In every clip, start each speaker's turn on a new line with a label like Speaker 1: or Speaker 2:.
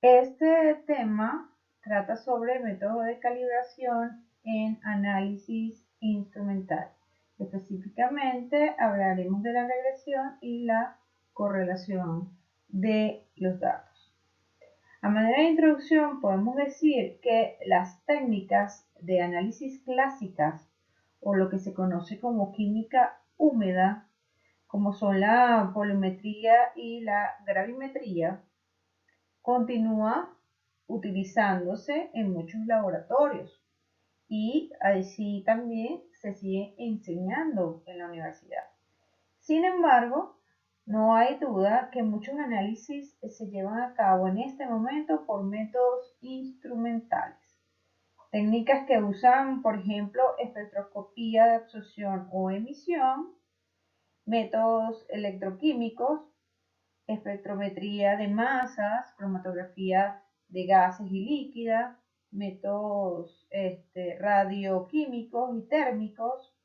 Speaker 1: Este tema trata sobre el método de calibración en análisis instrumental. Específicamente hablaremos de la regresión y la correlación de los datos. A manera de introducción podemos decir que las técnicas de análisis clásicas o lo que se conoce como química húmeda, como son la volumetría y la gravimetría, continúa utilizándose en muchos laboratorios y así también se sigue enseñando en la universidad. Sin embargo, no hay duda que muchos análisis se llevan a cabo en este momento por métodos instrumentales. Técnicas que usan, por ejemplo, espectroscopía de absorción o emisión, métodos electroquímicos, espectrometría de masas, cromatografía de gases y líquidas, métodos radioquímicos y térmicos,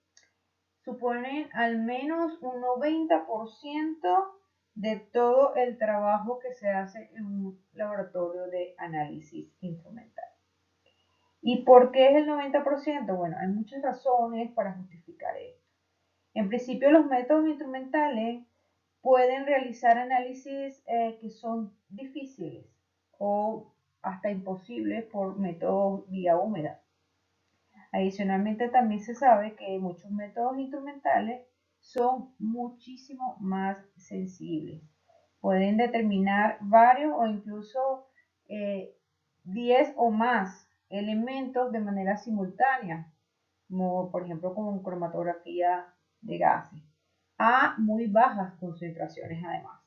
Speaker 1: suponen al menos un 90% de todo el trabajo que se hace en un laboratorio de análisis instrumental. ¿Y por qué es el 90%? Bueno, hay muchas razones para justificar esto. En principio, los métodos instrumentales pueden realizar análisis que son difíciles o hasta imposibles por métodos vía húmeda. Adicionalmente, también se sabe que muchos métodos instrumentales son muchísimo más sensibles. Pueden determinar varios o incluso 10 o más elementos de manera simultánea, como por ejemplo con cromatografía de gases, a muy bajas concentraciones además.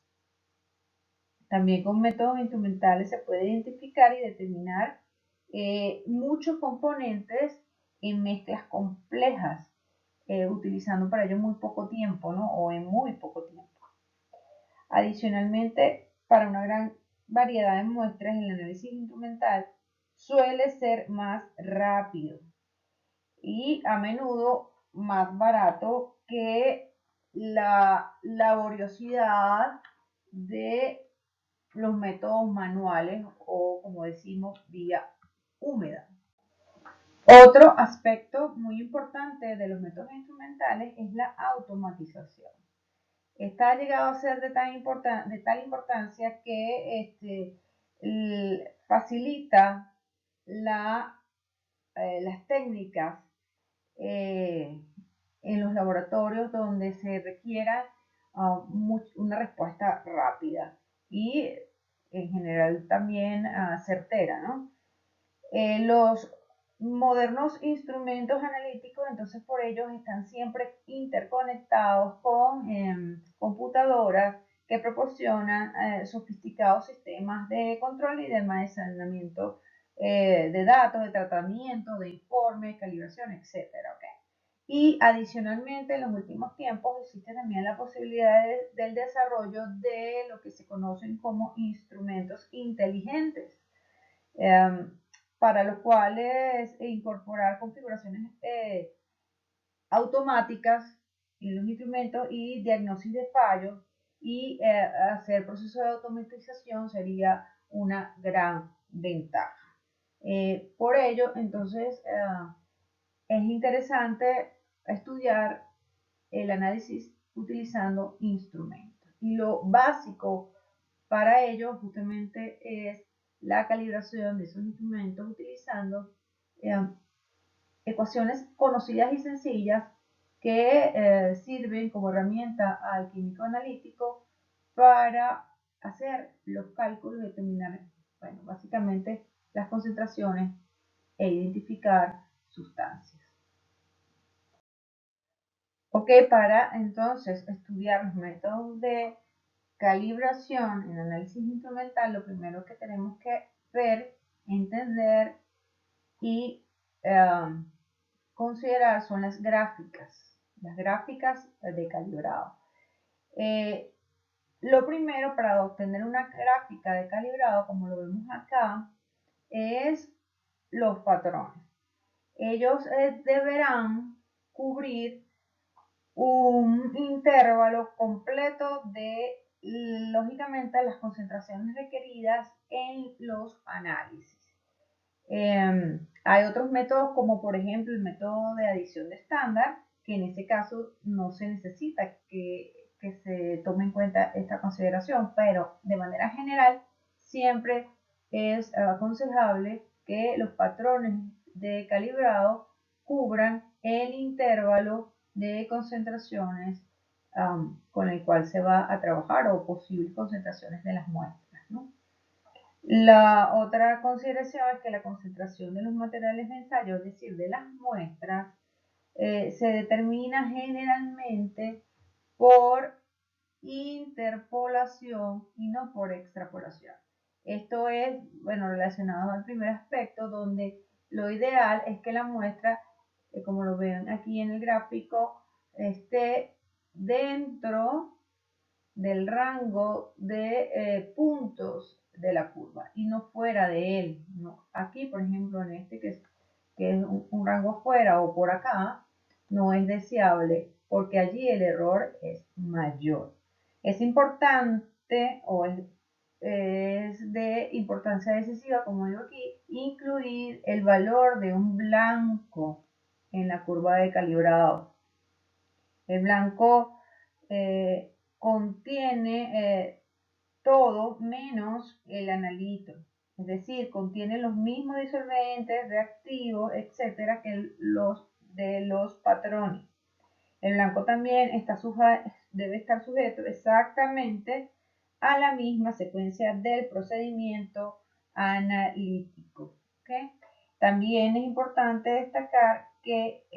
Speaker 1: También con métodos instrumentales se puede identificar y determinar muchos componentes en mezclas complejas, utilizando para ello muy poco tiempo, ¿no? O en muy poco tiempo. Adicionalmente, para una gran variedad de muestras, el análisis instrumental suele ser más rápido y a menudo más barato que la laboriosidad de los métodos manuales o, como decimos, vía húmeda. Otro aspecto muy importante de los métodos instrumentales es la automatización. Esta ha llegado a ser de tal importancia que facilita las técnicas en los laboratorios donde se requiera una respuesta rápida y en general también certera, ¿no? Los modernos instrumentos analíticos, entonces por ellos están siempre interconectados con computadoras que proporcionan sofisticados sistemas de control y de almacenamiento de datos, de tratamiento, de informes, calibración, etcétera, ¿okay? Y adicionalmente en los últimos tiempos existe también la posibilidad del desarrollo de lo que se conocen como instrumentos inteligentes, para los cuales incorporar configuraciones automáticas en los instrumentos y diagnóstico de fallos y hacer proceso de automatización sería una gran ventaja. Por ello, entonces, es interesante estudiar el análisis utilizando instrumentos. Y lo básico para ello justamente es la calibración de esos instrumentos utilizando ecuaciones conocidas y sencillas que sirven como herramienta al químico analítico para hacer los cálculos y determinar, bueno, básicamente las concentraciones e identificar sustancias. Ok, para entonces estudiar los métodos de calibración en análisis instrumental, lo primero que tenemos que ver, entender y considerar son las gráficas de calibrado. Lo primero para obtener una gráfica de calibrado, como lo vemos acá, es los patrones. Ellos deberán cubrir un intervalo completo de lógicamente las concentraciones requeridas en los análisis. Hay otros métodos como por ejemplo el método de adición de estándar, que en ese caso no se necesita que se tome en cuenta esta consideración, pero de manera general siempre es aconsejable que los patrones de calibrado cubran el intervalo de concentraciones con el cual se va a trabajar o posibles concentraciones de las muestras, ¿no? La otra consideración es que la concentración de los materiales de ensayo, es decir, de las muestras, se determina generalmente por interpolación y no por extrapolación. Esto es, bueno, relacionado al primer aspecto, donde lo ideal es que la muestra, como lo ven aquí en el gráfico, esté dentro del rango de puntos de la curva y no fuera de él. ¿No? Aquí, por ejemplo, en este que es un rango fuera o por acá, no es deseable porque allí el error es mayor. Es importante o es de importancia decisiva, como digo aquí, incluir el valor de un blanco en la curva de calibrado. El blanco contiene todo menos el analito, es decir, contiene los mismos disolventes, reactivos, etcétera, que los de los patrones. El blanco también debe estar sujeto exactamente a la misma secuencia del procedimiento analítico. ¿Okay? También es importante destacar que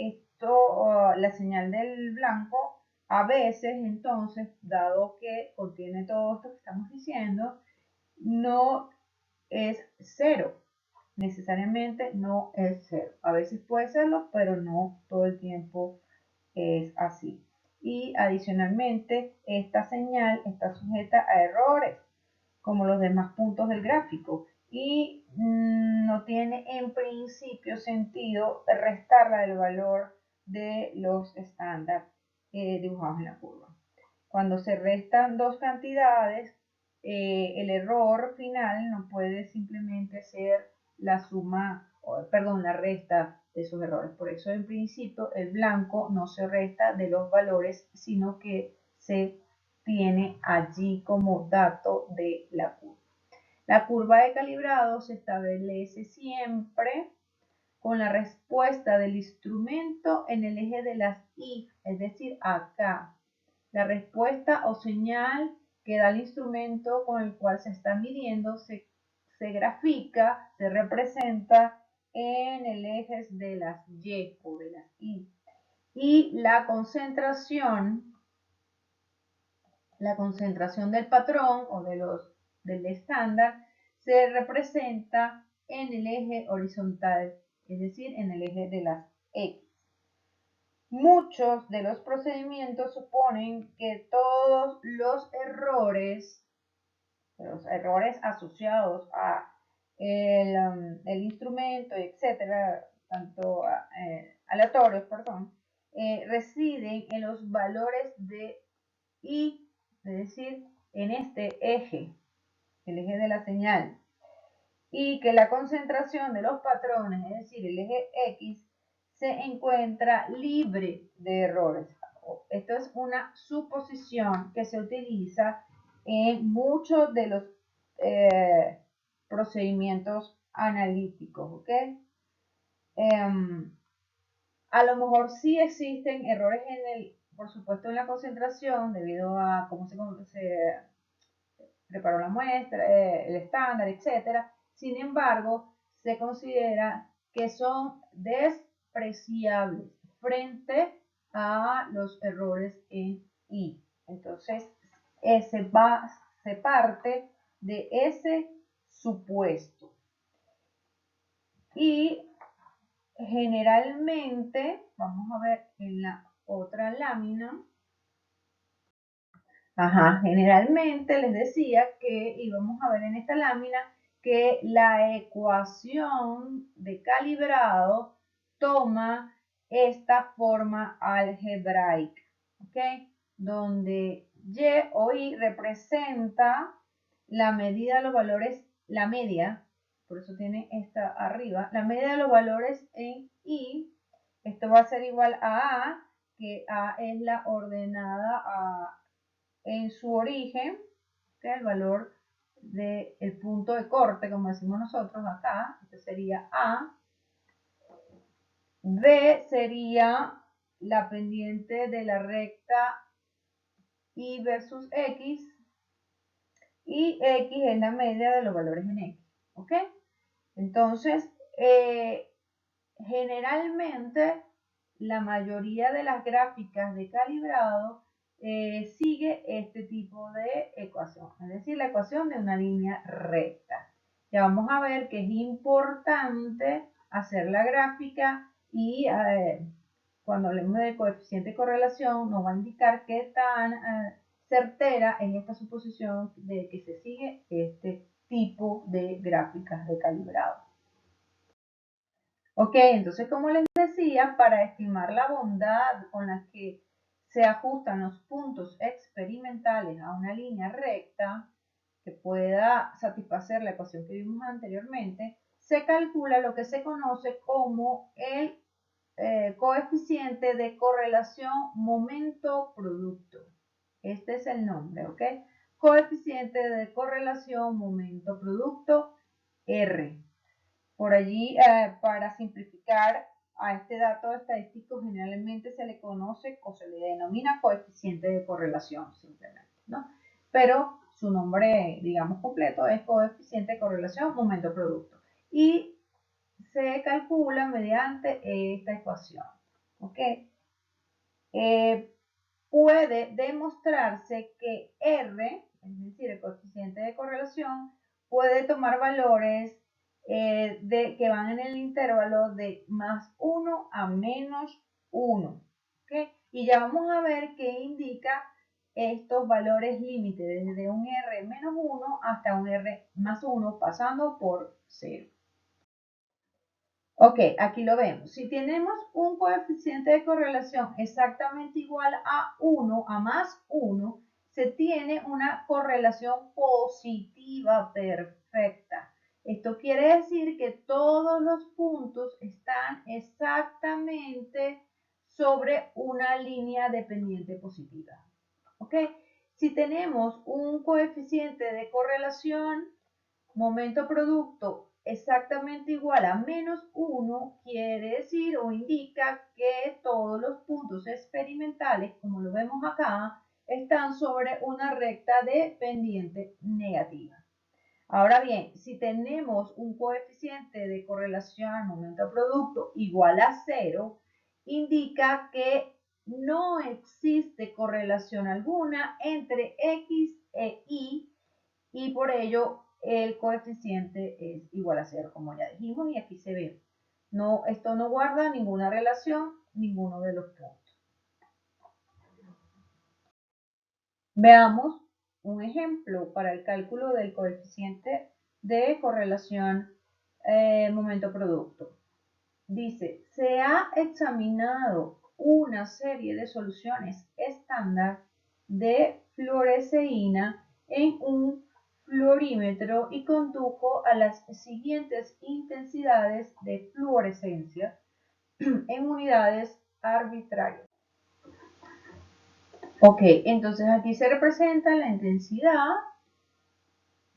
Speaker 1: la señal del blanco a veces, entonces, dado que contiene todo esto que estamos diciendo, no es cero. Necesariamente no es cero. A veces puede serlo, pero no todo el tiempo es así. Y adicionalmente, esta señal está sujeta a errores, como los demás puntos del gráfico, y no tiene en principio sentido restarla del valor de los estándares dibujados en la curva. Cuando se restan dos cantidades, el error final no puede simplemente ser la suma, perdón, la resta de esos errores. Por eso, en principio, el blanco no se resta de los valores, sino que se tiene allí como dato de la curva. La curva de calibrado se establece siempre con la respuesta del instrumento en el eje de las Y, es decir, acá. La respuesta o señal que da el instrumento con el cual se está midiendo se grafica, se representa en el eje de las Y o de las Y. Y la concentración del patrón o del estándar se representa en el eje horizontal, es decir, en el eje de las X. Muchos de los procedimientos suponen que todos los errores asociados a el instrumento, etcétera, tanto aleatorios, perdón, residen en los valores de I, es decir, en este eje, el eje de la señal, y que la concentración de los patrones, es decir, el eje X, se encuentra libre de errores. Esto es una suposición que se utiliza en muchos de los procedimientos analíticos, ¿ok? A lo mejor sí existen errores por supuesto, en la concentración debido a cómo se preparó la muestra, el estándar, etcétera. Sin embargo, se considera que son despreciables frente a los errores en I. Entonces, se parte de ese supuesto. Y generalmente, vamos a ver en la otra lámina, generalmente les decía que íbamos a ver en esta lámina que la ecuación de calibrado toma esta forma algebraica, ¿ok? Donde Y o I representa la medida de los valores, la media, por eso tiene esta arriba, la media de los valores en I. Esto va a ser igual a, que A es la ordenada en su origen, que es el valor del punto de corte, como decimos nosotros acá. Este sería A. B sería la pendiente de la recta Y versus X, y X es la media de los valores en X, ¿ok? Entonces, generalmente la mayoría de las gráficas de calibrado sigue este tipo de ecuación, es decir, la ecuación de una línea recta. Ya vamos a ver que es importante hacer la gráfica y cuando hablemos de coeficiente de correlación nos va a indicar qué tan certera es esta suposición de que se sigue este tipo de gráficas de calibrado. Ok, entonces como les decía, para estimar la bondad con la que se ajustan los puntos experimentales a una línea recta que pueda satisfacer la ecuación que vimos anteriormente, se calcula lo que se conoce como el coeficiente de correlación momento-producto. Este es el nombre, ¿ok? Coeficiente de correlación momento-producto, R. Por allí, para simplificar a este dato estadístico, generalmente se le conoce o se le denomina coeficiente de correlación simplemente, ¿no? Pero su nombre, digamos, completo es coeficiente de correlación momento-producto. Y se calcula mediante esta ecuación, ¿ok? Puede demostrarse que R, es decir, el coeficiente de correlación, puede tomar valores que van en el intervalo de +1 a -1. ¿Okay? Y ya vamos a ver qué indica estos valores límites, desde un R -1 hasta un R +1, pasando por 0. Ok, aquí lo vemos. Si tenemos un coeficiente de correlación exactamente igual a 1, a +1, se tiene una correlación positiva perfecta. Esto quiere decir que todos los puntos están exactamente sobre una línea de pendiente positiva. ¿Ok? Si tenemos un coeficiente de correlación momento-producto exactamente igual a -1, quiere decir o indica que todos los puntos experimentales, como lo vemos acá, están sobre una recta de pendiente negativa. Ahora bien, si tenemos un coeficiente de correlación momento-producto igual a 0, indica que no existe correlación alguna entre X e Y por ello el coeficiente es igual a 0, como ya dijimos, y aquí se ve. No, esto no guarda ninguna relación, ninguno de los puntos. Veamos un ejemplo para el cálculo del coeficiente de correlación momento-producto. Dice, se ha examinado una serie de soluciones estándar de fluoresceína en un fluorímetro y condujo a las siguientes intensidades de fluorescencia en unidades arbitrarias. Ok, entonces aquí se representa la intensidad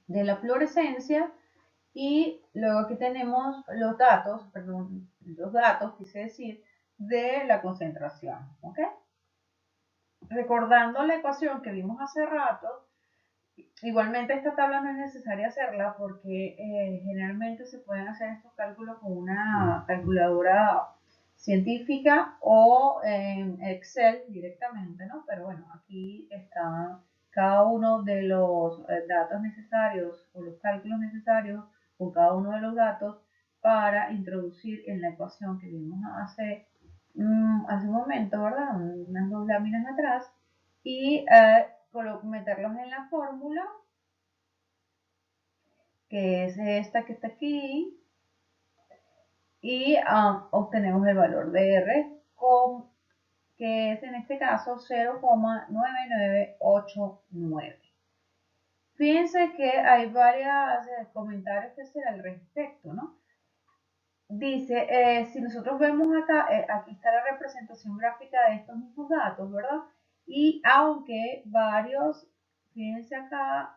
Speaker 1: de la fluorescencia y luego aquí tenemos los datos, quise decir, de la concentración, ¿ok? Recordando la ecuación que vimos hace rato, igualmente esta tabla no es necesaria hacerla porque generalmente se pueden hacer estos cálculos con una calculadora científica o en Excel directamente, ¿no? Pero bueno, aquí está cada uno de los datos necesarios o los cálculos necesarios con cada uno de los datos para introducir en la ecuación que vimos hace un momento, ¿verdad? Unas 2 láminas atrás, y meterlos en la fórmula, que es esta que está aquí, y obtenemos el valor de R, que es en este caso 0,9989. Fíjense que hay varios comentarios que hacer al respecto, ¿no? Dice, si nosotros vemos acá, aquí está la representación gráfica de estos mismos datos, ¿verdad? Y aunque varios, fíjense acá,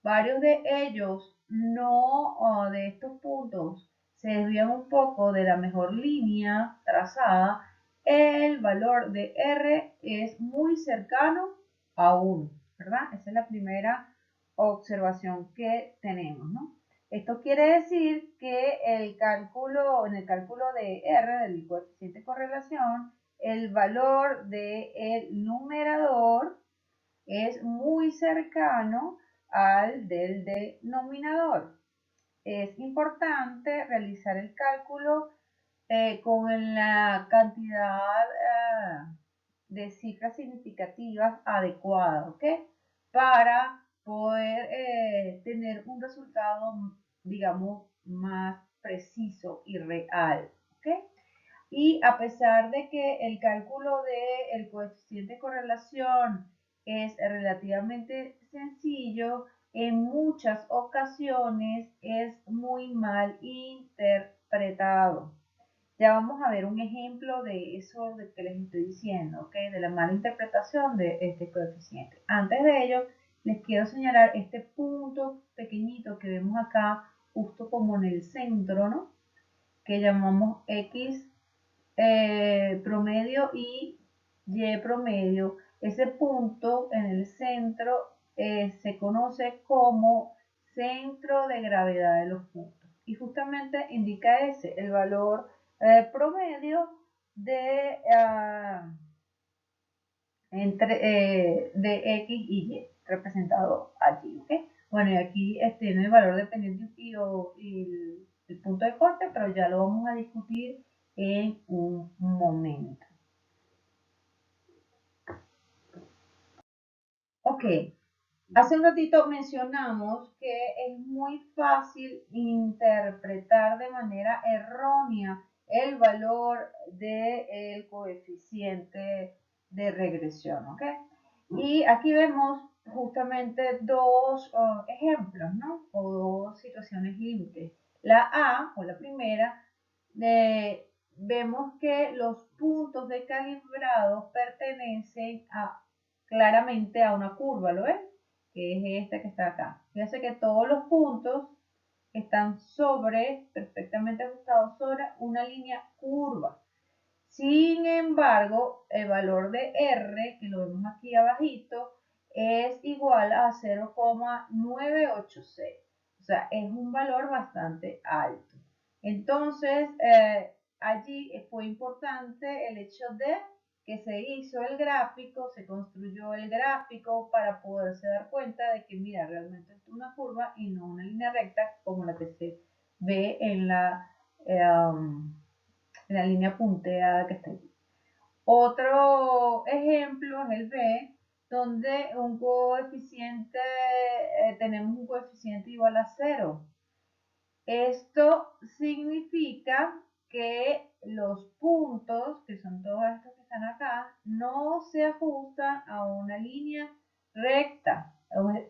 Speaker 1: varios de ellos no, de estos puntos, se desvían un poco de la mejor línea trazada, el valor de R es muy cercano a 1, ¿verdad? Esa es la primera observación que tenemos, ¿no? Esto quiere decir que en el cálculo de R, del coeficiente de correlación, el valor del numerador es muy cercano al del denominador. Es importante realizar el cálculo con la cantidad de cifras significativas adecuadas, ¿ok? Para poder tener un resultado, digamos, más preciso y real, ¿ok? Y a pesar de que el cálculo del coeficiente de correlación es relativamente sencillo, en muchas ocasiones es muy mal interpretado. Ya vamos a ver un ejemplo de eso de que les estoy diciendo, ¿ok? De la mala interpretación de este coeficiente. Antes de ello, les quiero señalar este punto pequeñito que vemos acá, justo como en el centro, ¿no? Que llamamos X promedio y Y promedio. Ese punto en el centro se conoce como centro de gravedad de los puntos. Y justamente indica ese, el valor promedio de X y Y, representado allí. ¿Okay? Bueno, y aquí tiene el valor dependiente y el punto de corte, pero ya lo vamos a discutir en un momento. Ok, hace un ratito mencionamos que es muy fácil interpretar de manera errónea el valor del coeficiente de regresión, ¿ok? Y aquí vemos justamente dos ejemplos, ¿no? O dos situaciones límites. La A, o la primera, vemos que los puntos de calibrado pertenecen claramente a una curva, ¿lo ven? Que es esta que está acá. Fíjense que todos los puntos están perfectamente ajustados sobre una línea curva. Sin embargo, el valor de R, que lo vemos aquí abajito, es igual a 0,986. O sea, es un valor bastante alto. Entonces, allí fue importante el hecho de que se hizo el gráfico, se construyó el gráfico para poderse dar cuenta de que, mira, realmente es una curva y no una línea recta como la que se ve en la línea punteada que está aquí. Otro ejemplo es el B, donde tenemos un coeficiente igual a 0. Esto significa que los puntos, que son todos estos que están acá, no se ajustan a una línea recta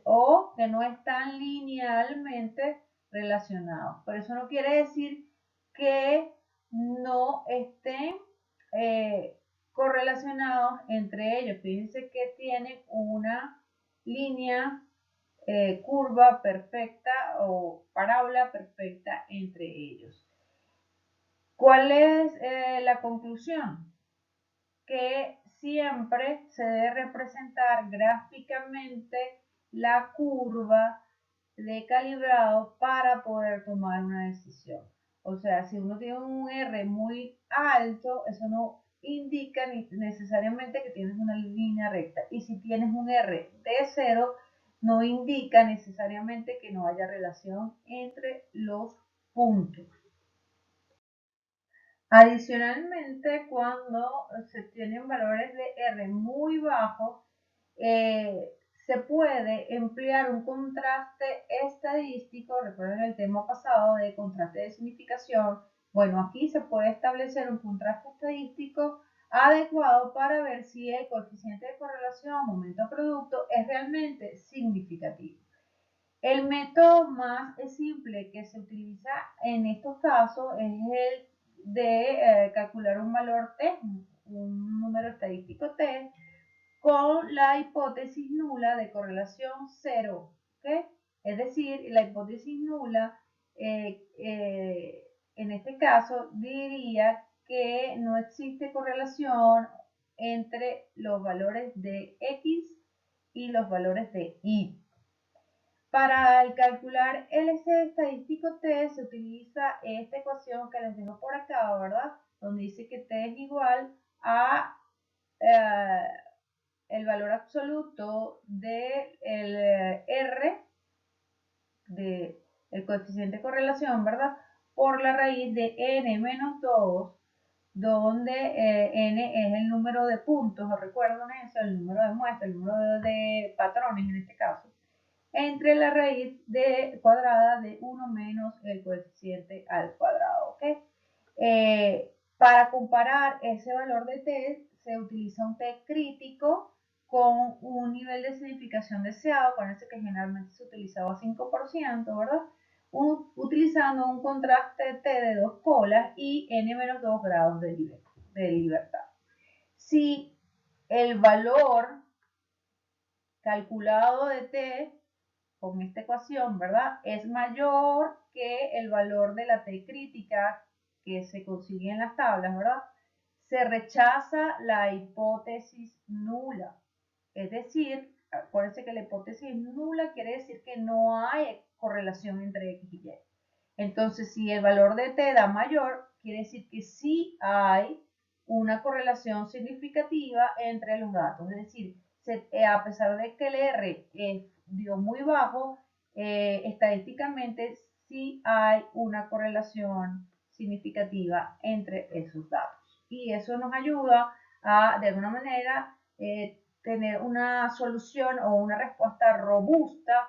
Speaker 1: o que no están linealmente relacionados. Por eso no quiere decir que no estén correlacionados entre ellos. Fíjense que tienen una línea curva perfecta o parábola perfecta entre ellos. ¿Cuál es la conclusión? Que siempre se debe representar gráficamente la curva de calibrado para poder tomar una decisión. O sea, si uno tiene un R muy alto, eso no indica necesariamente que tienes una línea recta. Y si tienes un R de 0, no indica necesariamente que no haya relación entre los puntos. Adicionalmente, cuando se tienen valores de R muy bajos, se puede emplear un contraste estadístico. Recuerden el tema pasado de contraste de significación. Bueno, aquí se puede establecer un contraste estadístico adecuado para ver si el coeficiente de correlación momento-producto es realmente significativo. El método más simple que se utiliza en estos casos es el de calcular un valor t, un número estadístico t, con la hipótesis nula de correlación 0. ¿Okay? Es decir, la hipótesis nula en este caso diría que no existe correlación entre los valores de x y los valores de y. Para calcular el estadístico t se utiliza esta ecuación que les dejo por acá, ¿verdad? Donde dice que t es igual a el valor absoluto del R, del coeficiente de correlación, ¿verdad? Por la raíz de n menos 2, donde n es el número de puntos, recuerden eso, el número de muestras, el número de patrones en este caso, entre la raíz cuadrada de 1 menos el coeficiente al cuadrado, ¿ok? Para comparar ese valor de t, se utiliza un t crítico con un nivel de significación deseado, con ese que generalmente se utilizaba 5%, ¿verdad? Utilizando un contraste t de 2 colas y n-2 grados de libertad. Si el valor calculado de t con esta ecuación, ¿verdad? Es mayor que el valor de la t crítica que se consigue en las tablas, ¿verdad? Se rechaza la hipótesis nula. Es decir, acuérdense que la hipótesis nula quiere decir que no hay correlación entre x y y. Entonces, si el valor de t da mayor, quiere decir que sí hay una correlación significativa entre los datos. Es decir, a pesar de que el R dio muy bajo, estadísticamente sí hay una correlación significativa entre esos datos. Y eso nos ayuda a, de alguna manera, tener una solución o una respuesta robusta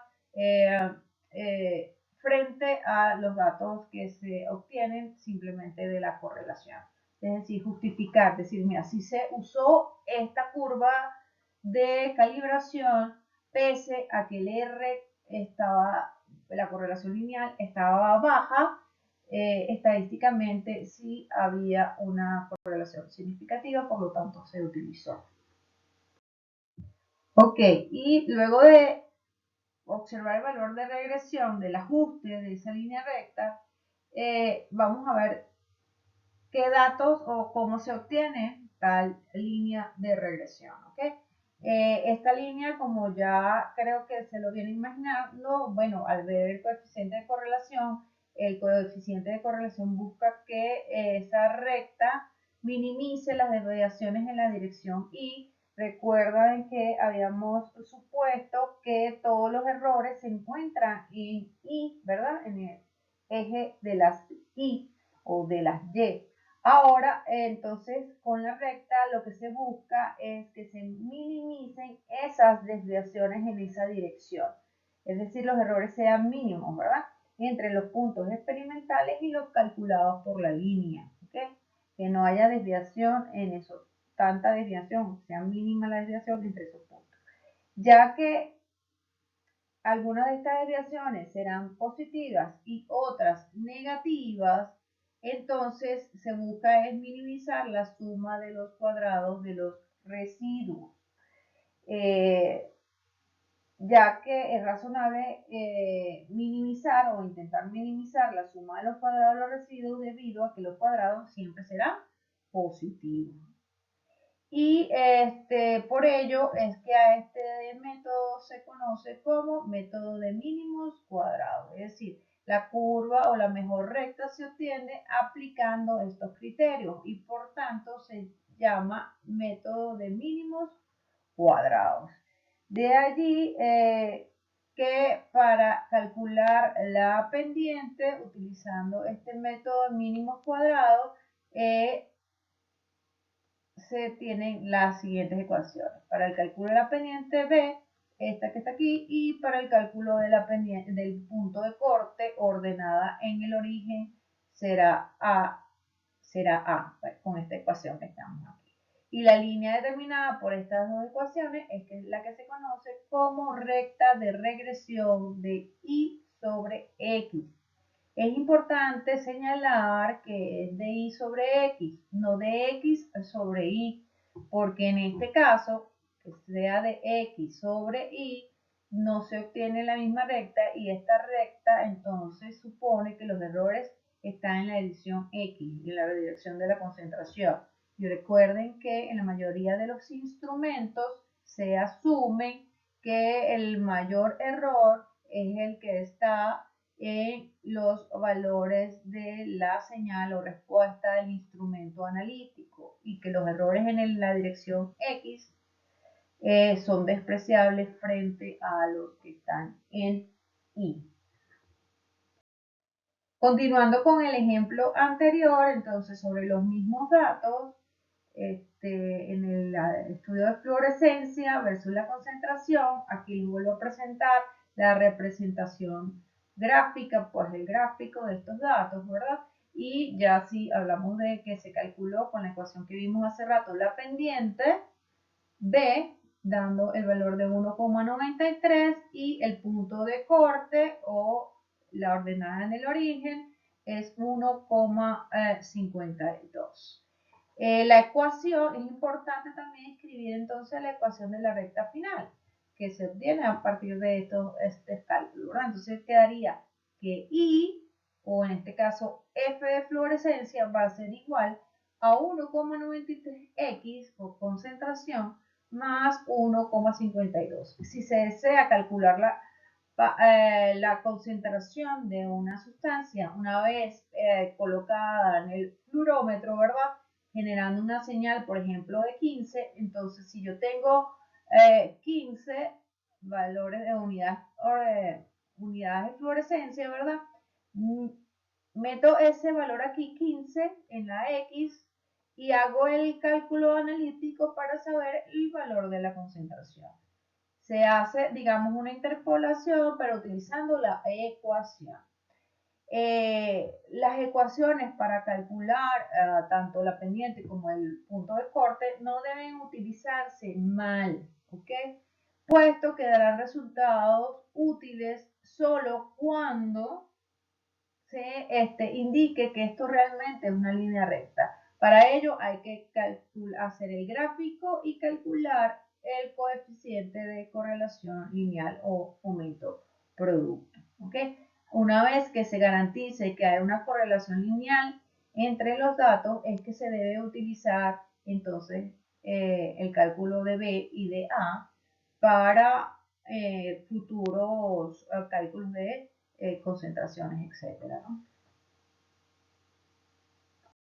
Speaker 1: frente a los datos que se obtienen simplemente de la correlación. Es decir, justificar, decir, mira, si se usó esta curva de calibración, pese a que el R estaba, la correlación lineal estaba baja, estadísticamente sí había una correlación significativa, por lo tanto se utilizó. Ok, y luego de observar el valor de regresión del ajuste de esa línea recta, vamos a ver qué datos o cómo se obtiene tal línea de regresión. ¿Okay? Esta línea, como ya creo que se lo viene imaginando, bueno, al ver el coeficiente de correlación, el coeficiente de correlación busca que esa recta minimice las desviaciones en la dirección y recuerden que habíamos supuesto que todos los errores se encuentran en Y, ¿verdad? En el eje de las Y o de las Y. Ahora, entonces, con la recta lo que se busca es que se minimicen esas desviaciones en esa dirección. Es decir, los errores sean mínimos, ¿verdad? Entre los puntos experimentales y los calculados por la línea. ¿Ok? Que no haya desviación en eso, tanta desviación, sea mínima la desviación entre esos puntos. Ya que algunas de estas desviaciones serán positivas y otras negativas, entonces se busca es minimizar la suma de los cuadrados de los residuos, ya que es razonable minimizar o intentar minimizar la suma de los cuadrados de los residuos debido a que los cuadrados siempre serán positivos. Y por ello es que a este método se conoce como método de mínimos cuadrados. Es decir, la curva o la mejor recta se obtiene aplicando estos criterios y por tanto se llama método de mínimos cuadrados. De allí que para calcular la pendiente utilizando este método de mínimos cuadrados, se tienen las siguientes ecuaciones. Para el cálculo de la pendiente B, esta que está aquí, y para el cálculo de la pendiente del punto de corte ordenada en el origen será A, con esta ecuación que estamos aquí. Y la línea determinada por estas dos ecuaciones es la que se conoce como recta de regresión de y sobre x. Es importante señalar que es de y sobre x, no de x sobre y, porque en este caso, que sea de x sobre y, no se obtiene la misma recta y esta recta entonces supone que los errores están en la dirección x, en la dirección de la concentración. Y recuerden que en la mayoría de los instrumentos se asume que el mayor error es el que está en los valores de la señal o respuesta del instrumento analítico y que los errores en la dirección X son despreciables frente a los que están en Y. Continuando con el ejemplo anterior, entonces sobre los mismos datos, en el estudio de fluorescencia versus la concentración, aquí les vuelvo a presentar la representación gráfica, pues el gráfico de estos datos, ¿verdad? Y ya si hablamos de que se calculó con la ecuación que vimos hace rato, la pendiente B, dando el valor de 1,93 y el punto de corte o la ordenada en el origen es 1,52. La ecuación, es importante también escribir entonces la ecuación de la recta final, que se obtiene a partir de este cálculo, ¿verdad? Entonces quedaría que I, o en este caso F de fluorescencia, va a ser igual a 1,93x por concentración más 1,52. Si se desea calcular la concentración de una sustancia una vez colocada en el fluorómetro, ¿verdad? Generando una señal, por ejemplo, de 15, entonces si yo tengo 15 valores de unidades de fluorescencia, ¿verdad? Meto ese valor aquí, 15, en la X y hago el cálculo analítico para saber el valor de la concentración. Se hace, digamos, una interpolación, pero utilizando la ecuación. Las ecuaciones para calcular tanto la pendiente como el punto de corte no deben utilizarse mal, ¿ok? Puesto que darán resultados útiles solo cuando se indique que esto realmente es una línea recta. Para ello hay que hacer el gráfico y calcular el coeficiente de correlación lineal o momento producto. ¿Okay? Una vez que se garantice que hay una correlación lineal entre los datos, es que se debe utilizar entonces el cálculo de B y de A para futuros cálculos de concentraciones, etcétera, ¿no?